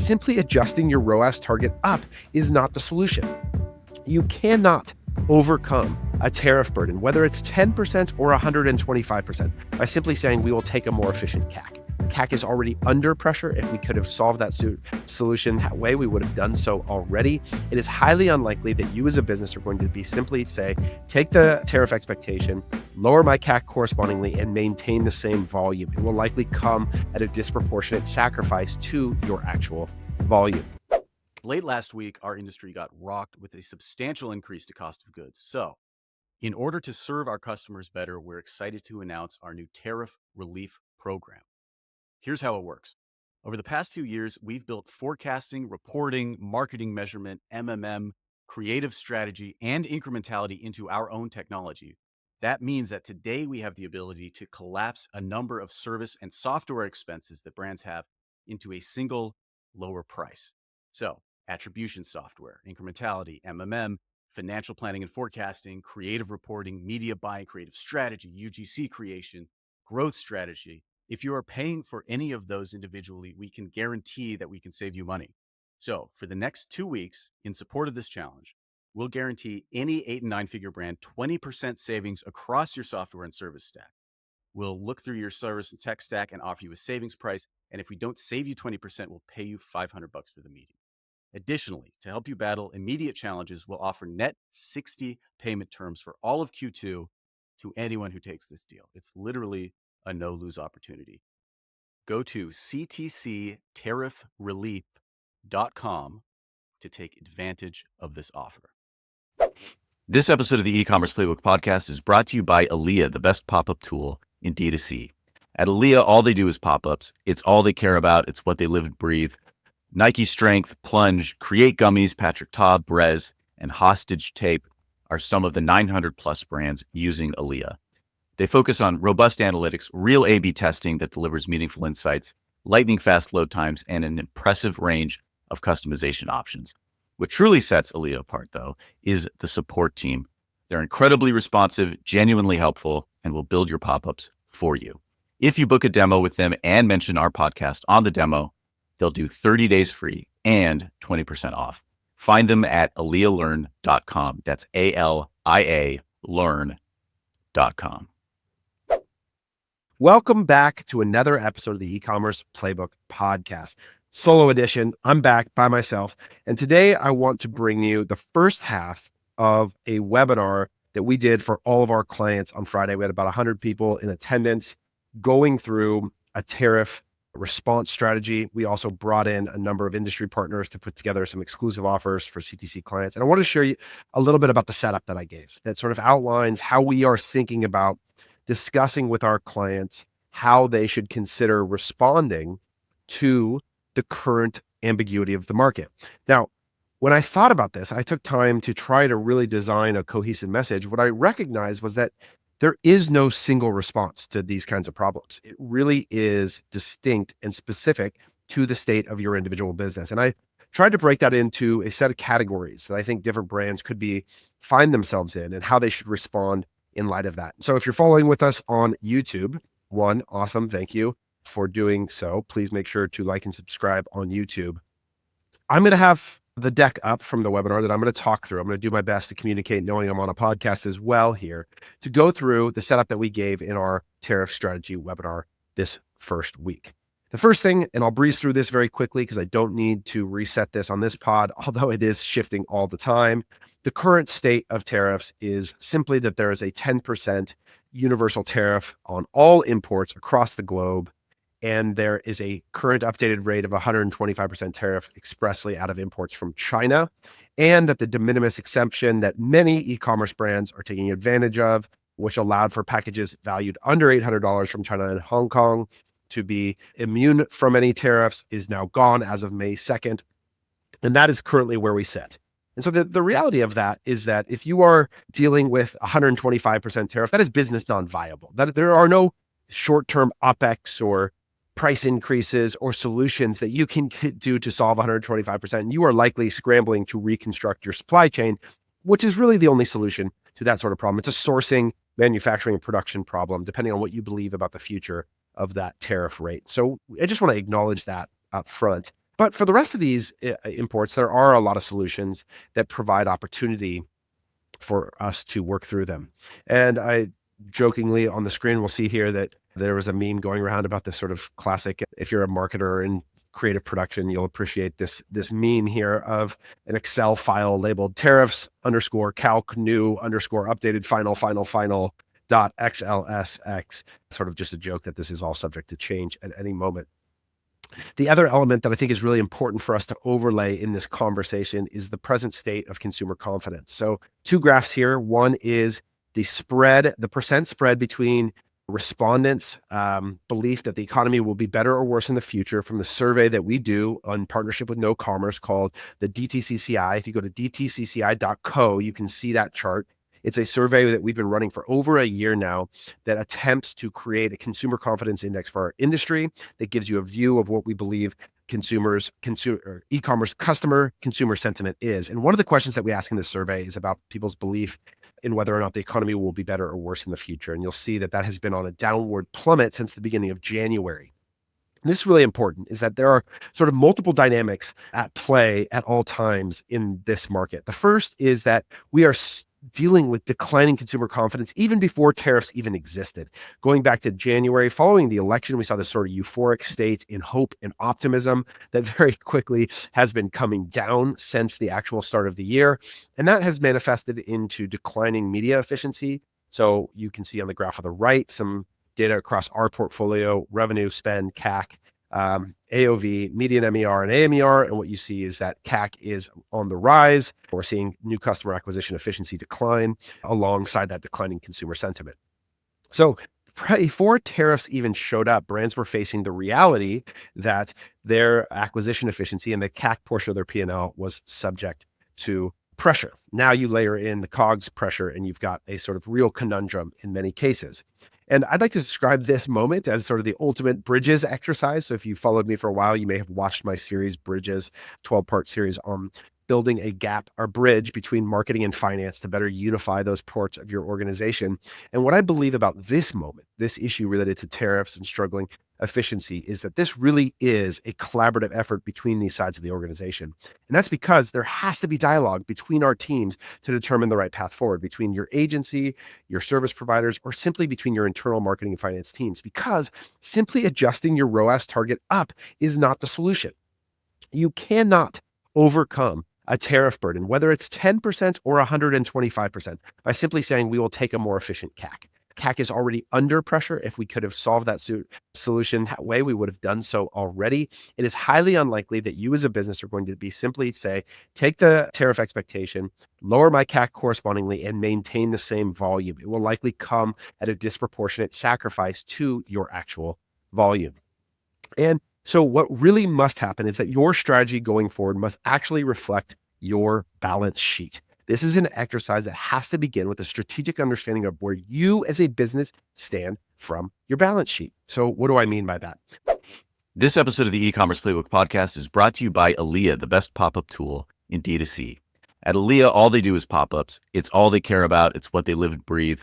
simply adjusting your ROAS target up is not the solution. You cannot overcome a tariff burden, whether it's 10% or 125%, by simply saying we will take a more efficient CAC. CAC is already under pressure. If we could have solved that solution that way, we would have done so already. It is highly unlikely that you as a business are going to be simply say, take the tariff expectation, lower my CAC correspondingly, and maintain the same volume. It will likely come at a disproportionate sacrifice to your actual volume. Late last week, our industry got rocked with a substantial increase to cost of goods. So, in order to serve our customers better, we're excited to announce our new tariff relief program. Here's how it works. Over the past few years, we've built forecasting, reporting, marketing measurement, creative strategy, and incrementality into our own technology. That means that today we have the ability to collapse a number of service and software expenses that brands have into a single lower price. So, attribution software, incrementality, financial planning and forecasting, creative reporting, media buying, creative strategy, UGC creation, growth strategy. If you are paying for any of those individually, we can guarantee that we can save you money. So for the next 2 weeks, in support of this challenge, we'll guarantee any 8 and 9-figure brand 20% savings across your software and service stack. We'll look through your service and tech stack and offer you a savings price. And if we don't save you 20%, we'll pay you $500 for the meeting. Additionally, to help you battle immediate challenges, we'll offer net 60 payment terms for all of Q2 to anyone who takes this deal. It's literally a no-lose opportunity. Go to ctctariffrelief.com to take advantage of this offer. This episode of the E-commerce Playbook podcast is brought to you by Aaliyah, the best pop-up tool in D2C. At Aaliyah, all they do is pop-ups. It's all they care about. It's what they live and breathe. Nike Strength, Plunge, Create Gummies, Patrick Ta, Brez, and Hostage Tape are some of the 900 plus brands using Aaliyah. They focus on robust analytics, real A/B testing that delivers meaningful insights, lightning fast load times, and an impressive range of customization options. What truly sets Aaliyah apart, though, is the support team. They're incredibly responsive, genuinely helpful, and will build your pop-ups for you. If you book a demo with them and mention our podcast on the demo, they'll do 30 days free and 20% off. Find them at AliaLearn.com. That's ALIA learn.com. Welcome back to another episode of the E-commerce Playbook podcast. Solo edition. I'm back by myself. And today I want to bring you the first half of a webinar that we did for all of our clients on Friday. We had about 100 people in attendance going through a tariff response strategy. We also brought in a number of industry partners to put together some exclusive offers for CTC clients. And I want to share you a little bit about the setup that I gave that sort of outlines how we are thinking about discussing with our clients how they should consider responding to the current ambiguity of the market. Now, when I thought about this, I took time to try to really design a cohesive message. What I recognized was that there is no single response to these kinds of problems. It really is distinct and specific to the state of your individual business. And I tried to break that into a set of categories that I think different brands could find themselves in and how they should respond in light of that. So if you're following with us on YouTube, one, awesome. Thank you for doing so. Please make sure to like and subscribe on YouTube. I'm going to have the deck up from the webinar that I'm going to talk through. I'm going to do my best to communicate, knowing I'm on a podcast as well here, to go through the setup that we gave in our tariff strategy webinar this first week. The first thing, and I'll breeze through this very quickly because I don't need to reset this on this pod, although it is shifting all the time. The current state of tariffs is simply that there is a 10% universal tariff on all imports across the globe. And there is a current updated rate of 125% tariff expressly out of imports from China, and that the de minimis exemption that many e-commerce brands are taking advantage of, which allowed for packages valued under $800 from China and Hong Kong to be immune from any tariffs, is now gone as of May 2nd. And that is currently where we sit. And so the reality of that is that if you are dealing with 125% tariff, that is business non-viable. That there are no short-term OpEx or price increases or solutions that you can do to solve 125%. And you are likely scrambling to reconstruct your supply chain, which is really the only solution to that sort of problem. It's a sourcing, manufacturing, and production problem, depending on what you believe about the future of that tariff rate. So I just want to acknowledge that up front. But for the rest of these imports, there are a lot of solutions that provide opportunity for us to work through them. And I jokingly on the screen, we'll see here that there was a meme going around about this sort of classic. If you're a marketer in creative production, you'll appreciate this meme here of an Excel file labeled tariffs underscore calc new underscore updated final dot XLSX, sort of just a joke that this is all subject to change at any moment. The other element that I think is really important for us to overlay in this conversation is the present state of consumer confidence. So two graphs here. One is the percent spread between respondents' belief that the economy will be better or worse in the future from the survey that we do in partnership with No Commerce called the DTCCI. If you go to dtcci.co, you can see that chart. It's a survey that we've been running for over a year now that attempts to create a consumer confidence index for our industry that gives you a view of what we believe e-commerce consumer sentiment is. And one of the questions that we ask in this survey is about people's belief in whether or not the economy will be better or worse in the future. And you'll see that has been on a downward plummet since the beginning of January. And this is really important, is that there are sort of multiple dynamics at play at all times in this market. The first is that we are dealing with declining consumer confidence even before tariffs even existed. Going back to January, following the election, we saw this sort of euphoric state in hope and optimism that very quickly has been coming down since the actual start of the year. And that has manifested into declining media efficiency. So you can see on the graph on the right, some data across our portfolio, revenue, spend, CAC, AOV, median MER, and AMER. And what you see is that CAC is on the rise. We're seeing new customer acquisition efficiency decline alongside that declining consumer sentiment. So before tariffs even showed up, brands were facing the reality that their acquisition efficiency and the CAC portion of their P&L was subject to pressure. Now you layer in the COGS pressure and you've got a sort of real conundrum in many cases. And I'd like to describe this moment as sort of the ultimate bridges exercise. So if you followed me for a while, you may have watched my series Bridges, 12-part series on building a gap or bridge between marketing and finance to better unify those parts of your organization. And what I believe about this moment, this issue related to tariffs and struggling efficiency, is that this really is a collaborative effort between these sides of the organization. And that's because there has to be dialogue between our teams to determine the right path forward, between your agency, your service providers, or simply between your internal marketing and finance teams, because simply adjusting your ROAS target up is not the solution. You cannot overcome a tariff burden, whether it's 10% or 125%, by simply saying we will take a more efficient CAC. CAC is already under pressure. If we could have solved that solution that way, we would have done so already. It is highly unlikely that you as a business are going to be simply say, take the tariff expectation, lower my CAC correspondingly, and maintain the same volume. It will likely come at a disproportionate sacrifice to your actual volume. And so what really must happen is that your strategy going forward must actually reflect your balance sheet. This is an exercise that has to begin with a strategic understanding of where you as a business stand from your balance sheet. So what do I mean by that? This episode of the E-commerce Playbook podcast is brought to you by Aaliyah, the best pop-up tool in D2C. At Aaliyah, all they do is pop-ups. It's all they care about. It's what they live and breathe.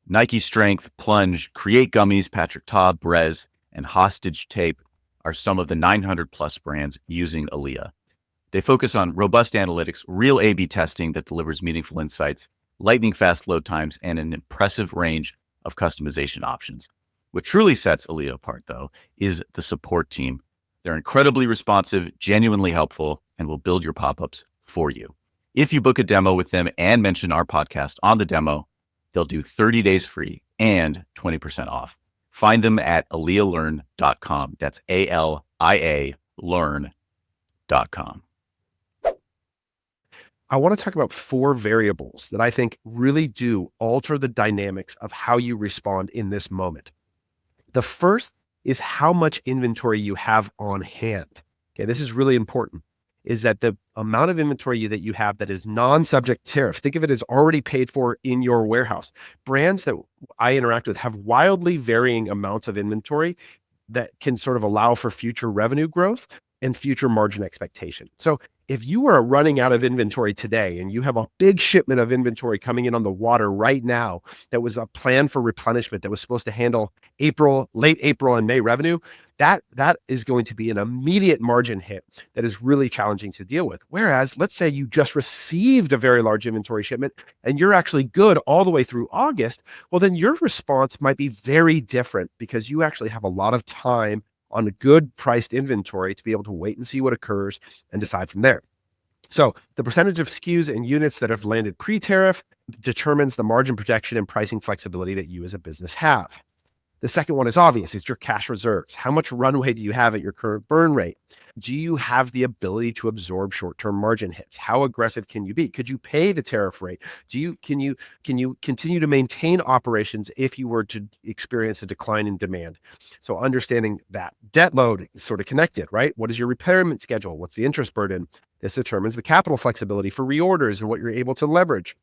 Nike Strength, Plunge, Create Gummies, Patrick Ta, Brez, and Hostage Tape are some of the 900 plus brands using Aaliyah. They focus on robust analytics, real A/B testing that delivers meaningful insights, lightning fast load times, and an impressive range of customization options. What truly sets Aaliyah apart, though, is the support team. They're incredibly responsive, genuinely helpful, and will build your pop-ups for you. If you book a demo with them and mention our podcast on the demo, they'll do 30 days free and 20% off. Find them at AliaLearn.com. That's ALIA learn.com. I want to talk about 4 variables that I think really do alter the dynamics of how you respond in this moment. The first is how much inventory you have on hand. Okay, this is really important, is that the amount of inventory that you have that is non-subject to tariff, think of it as already paid for in your warehouse. Brands that I interact with have wildly varying amounts of inventory that can sort of allow for future revenue growth and future margin expectation. So if you are running out of inventory today and you have a big shipment of inventory coming in on the water right now that was a plan for replenishment that was supposed to handle late April and May revenue, that is going to be an immediate margin hit that is really challenging to deal with. Whereas, let's say you just received a very large inventory shipment and you're actually good all the way through August, well, then your response might be very different because you actually have a lot of time on a good priced inventory to be able to wait and see what occurs and decide from there. So the percentage of SKUs and units that have landed pre-tariff determines the margin protection and pricing flexibility that you as a business have. The second one is obvious. It's your cash reserves. How much runway do you have at your current burn rate? Do you have the ability to absorb short-term margin hits? How aggressive can you be? Could you pay the tariff rate? Can you continue to maintain operations if you were to experience a decline in demand? So understanding that debt load is sort of connected, right? What is your repayment schedule? What's the interest burden? This determines the capital flexibility for reorders and what you're able to leverage.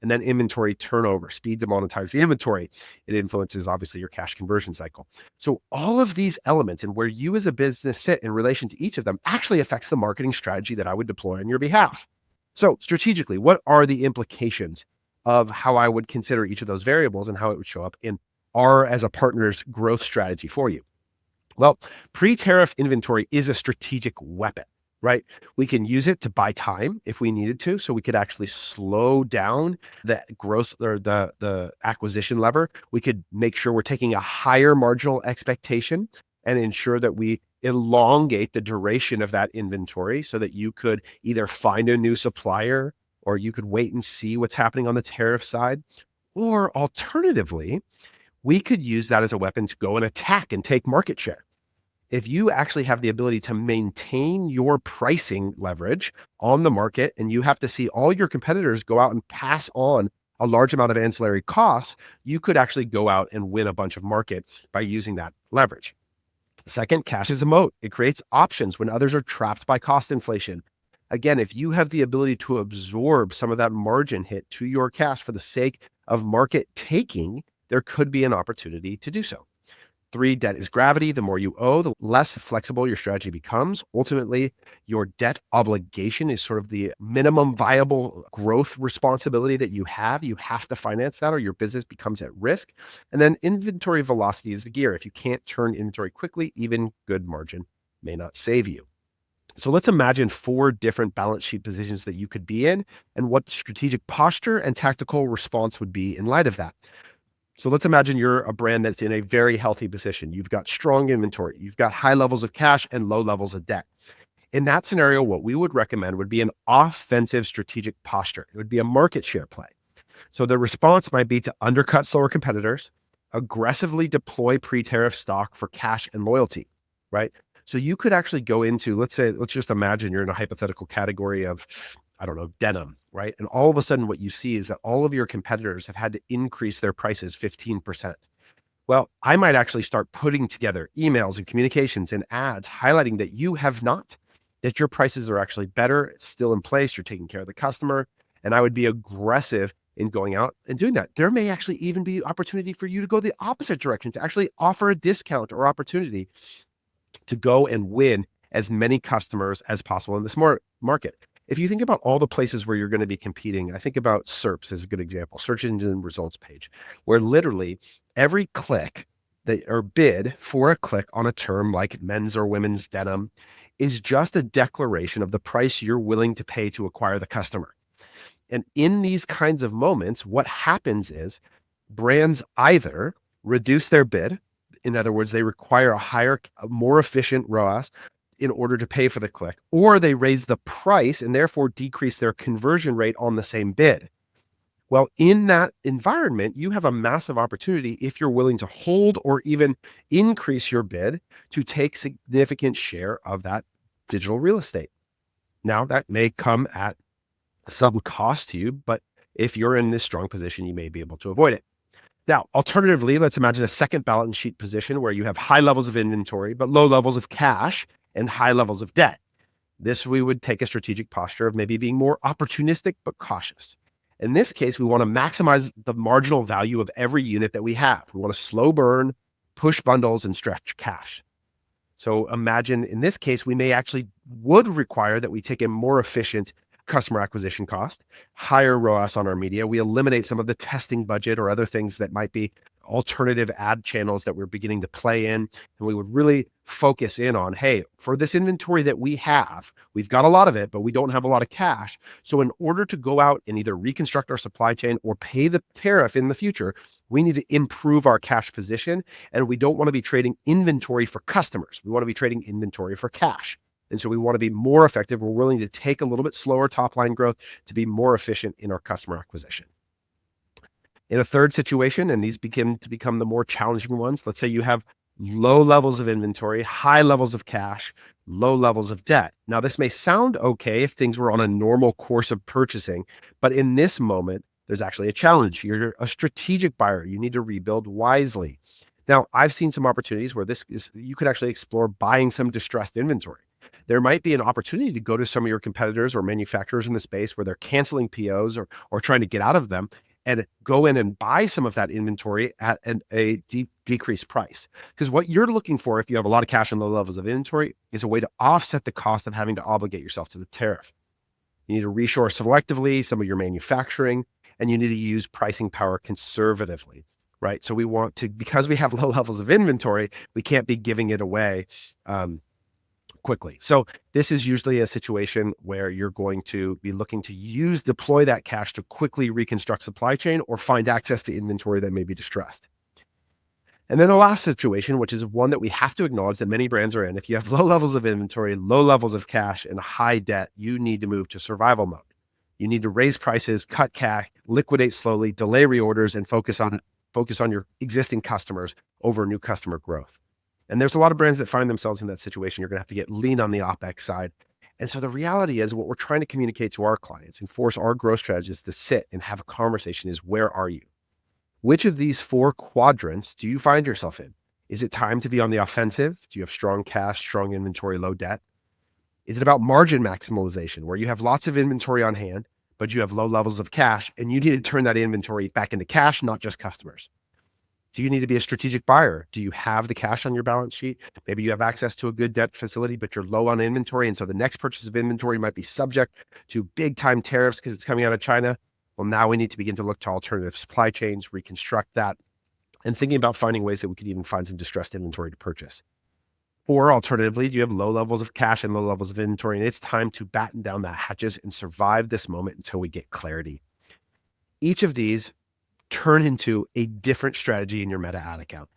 And then inventory turnover, speed to monetize the inventory. It influences obviously your cash conversion cycle. So all of these elements and where you as a business sit in relation to each of them actually affects the marketing strategy that I would deploy on your behalf. So strategically, what are the implications of how I would consider each of those variables and how it would show up in our as a partner's growth strategy for you? Well, pre-tariff inventory is a strategic weapon, right? We can use it to buy time if we needed to, so we could actually slow down the growth or the acquisition lever. We could make sure we're taking a higher marginal expectation and ensure that we elongate the duration of that inventory so that you could either find a new supplier or you could wait and see what's happening on the tariff side. Or alternatively, we could use that as a weapon to go and attack and take market share. If you actually have the ability to maintain your pricing leverage on the market and you have to see all your competitors go out and pass on a large amount of ancillary costs, you could actually go out and win a bunch of market by using that leverage. Second, cash is a moat. It creates options when others are trapped by cost inflation. Again, if you have the ability to absorb some of that margin hit to your cash for the sake of market taking, there could be an opportunity to do so. 3, debt is gravity. The more you owe, the less flexible your strategy becomes. Ultimately, your debt obligation is sort of the minimum viable growth responsibility that you have. You have to finance that or your business becomes at risk. And then inventory velocity is the gear. If you can't turn inventory quickly, even good margin may not save you. So let's imagine 4 different balance sheet positions that you could be in and what the strategic posture and tactical response would be in light of that. So let's imagine you're a brand that's in a very healthy position. You've got strong inventory, you've got high levels of cash and low levels of debt. In that scenario, what we would recommend would be an offensive strategic posture. It would be a market share play. So the response might be to undercut slower competitors, aggressively deploy pre-tariff stock for cash and loyalty, right? So you could actually go into, let's just imagine you're in a hypothetical category of, I don't know, denim, right? And all of a sudden what you see is that all of your competitors have had to increase their prices 15%. Well, I might actually start putting together emails and communications and ads highlighting that you have not, that your prices are actually better, it's still in place, you're taking care of the customer. And I would be aggressive in going out and doing that. There may actually even be opportunity for you to go the opposite direction, to actually offer a discount or opportunity to go and win as many customers as possible in this market. If you think about all the places where you're going to be competing, I think about SERPs as a good example, search engine results page, where literally every click or bid for a click on a term like men's or women's denim is just a declaration of the price you're willing to pay to acquire the customer. And in these kinds of moments, what happens is brands either reduce their bid. In other words, they require a more efficient ROAS in order to pay for the click, or they raise the price and therefore decrease their conversion rate on the same bid. Well, in that environment, you have a massive opportunity if you're willing to hold or even increase your bid to take significant share of that digital real estate. Now, that may come at some cost to you, but if you're in this strong position, you may be able to avoid it. Now, alternatively, let's imagine a second balance sheet position where you have high levels of inventory, but low levels of cash and high levels of debt. This, we would take a strategic posture of maybe being more opportunistic, but cautious. In this case, we want to maximize the marginal value of every unit that we have. We want to slow burn, push bundles, and stretch cash. So imagine in this case, we may actually would require that we take a more efficient customer acquisition cost, higher ROAS on our media. We eliminate some of the testing budget or other things that might be alternative ad channels that we're beginning to play in. And we would really focus in on, hey, for this inventory that we have, we've got a lot of it, but we don't have a lot of cash. So in order to go out and either reconstruct our supply chain or pay the tariff in the future, we need to improve our cash position. And we don't want to be trading inventory for customers. We want to be trading inventory for cash. And so we want to be more effective. We're willing to take a little bit slower top line growth to be more efficient in our customer acquisition. In a third situation, and these begin to become the more challenging ones, let's say you have low levels of inventory, high levels of cash, low levels of debt. Now, this may sound okay if things were on a normal course of purchasing, but in this moment, there's actually a challenge. You're a strategic buyer. You need to rebuild wisely. Now, I've seen some opportunities where you could actually explore buying some distressed inventory. There might be an opportunity to go to some of your competitors or manufacturers in the space where they're canceling POs or trying to get out of them and go in and buy some of that inventory at a decreased price. Because what you're looking for, if you have a lot of cash and low levels of inventory, is a way to offset the cost of having to obligate yourself to the tariff. You need to reshore selectively some of your manufacturing, and you need to use pricing power conservatively, right? So we want to, because we have low levels of inventory, we can't be giving it away quickly. So this is usually a situation where you're going to be looking to deploy that cash to quickly reconstruct supply chain or find access to inventory that may be distressed. And then the last situation, which is one that we have to acknowledge that many brands are in. If you have low levels of inventory, low levels of cash, and high debt, you need to move to survival mode. You need to raise prices, cut CAC, liquidate slowly, delay reorders, and focus on your existing customers over new customer growth. And there's a lot of brands that find themselves in that situation. You're going to have to get lean on the OpEx side. And so the reality is what we're trying to communicate to our clients and force our growth strategists to sit and have a conversation is, where are you? Which of these 4 quadrants do you find yourself in? Is it time to be on the offensive? Do you have strong cash, strong inventory, low debt? Is it about margin maximization, where you have lots of inventory on hand, but you have low levels of cash and you need to turn that inventory back into cash, not just customers? Do you need to be a strategic buyer? Do you have the cash on your balance sheet? Maybe you have access to a good debt facility, but you're low on inventory. And so the next purchase of inventory might be subject to big time tariffs because it's coming out of China. Well, now we need to begin to look to alternative supply chains, reconstruct that, and thinking about finding ways that we could even find some distressed inventory to purchase. Or alternatively, do you have low levels of cash and low levels of inventory, and it's time to batten down the hatches and survive this moment until we get clarity. Each of these turn into a different strategy in your meta ad account.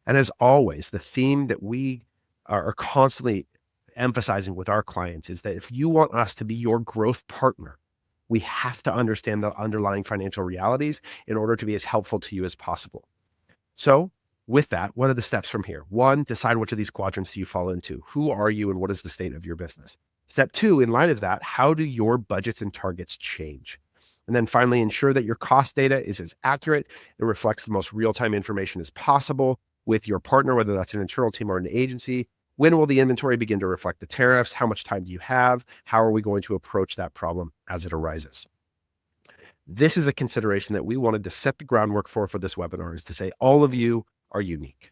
And as always, the theme that we are constantly emphasizing with our clients is that if you want us to be your growth partner, we have to understand the underlying financial realities in order to be as helpful to you as possible. So with that, what are the steps from here? 1, decide which of these quadrants do you fall into. Who are you and what is the state of your business? Step 2, in light of that, how do your budgets and targets change? And then finally, ensure that your cost data is as accurate and reflects the most real-time information as possible with your partner, whether that's an internal team or an agency. When will the inventory begin to reflect the tariffs? How much time do you have? How are we going to approach that problem as it arises? This is a consideration that we wanted to set the groundwork for this webinar, is to say all of you are unique.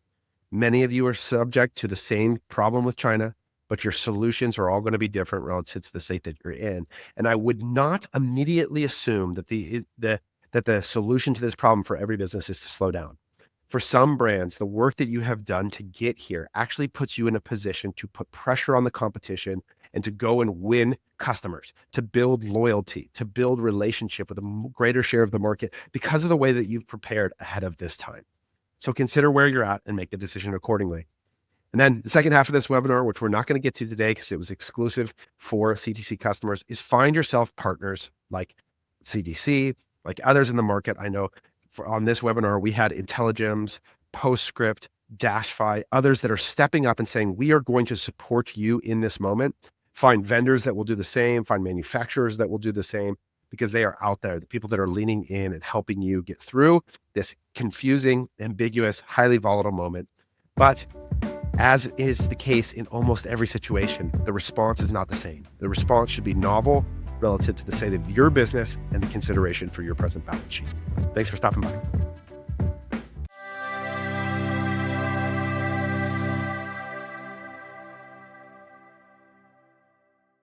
Many of you are subject to the same problem with China, but your solutions are all going to be different relative to the state that you're in. And I would not immediately assume that the solution to this problem for every business is to slow down. For some brands, the work that you have done to get here actually puts you in a position to put pressure on the competition and to go and win customers, to build loyalty, to build relationship with a greater share of the market because of the way that you've prepared ahead of this time. So consider where you're at and make the decision accordingly. And then the second half of this webinar, which we're not going to get to today because it was exclusive for CTC customers, is find yourself partners like CDC, like others in the market. I know on this webinar, we had Intelligems, Postscript, Dashify, others that are stepping up and saying, we are going to support you in this moment. Find vendors that will do the same, find manufacturers that will do the same, because they are out there, the people that are leaning in and helping you get through this confusing, ambiguous, highly volatile moment. But as is the case in almost every situation, the response is not the same. The response should be novel relative to the state of your business and the consideration for your present balance sheet. Thanks for stopping by.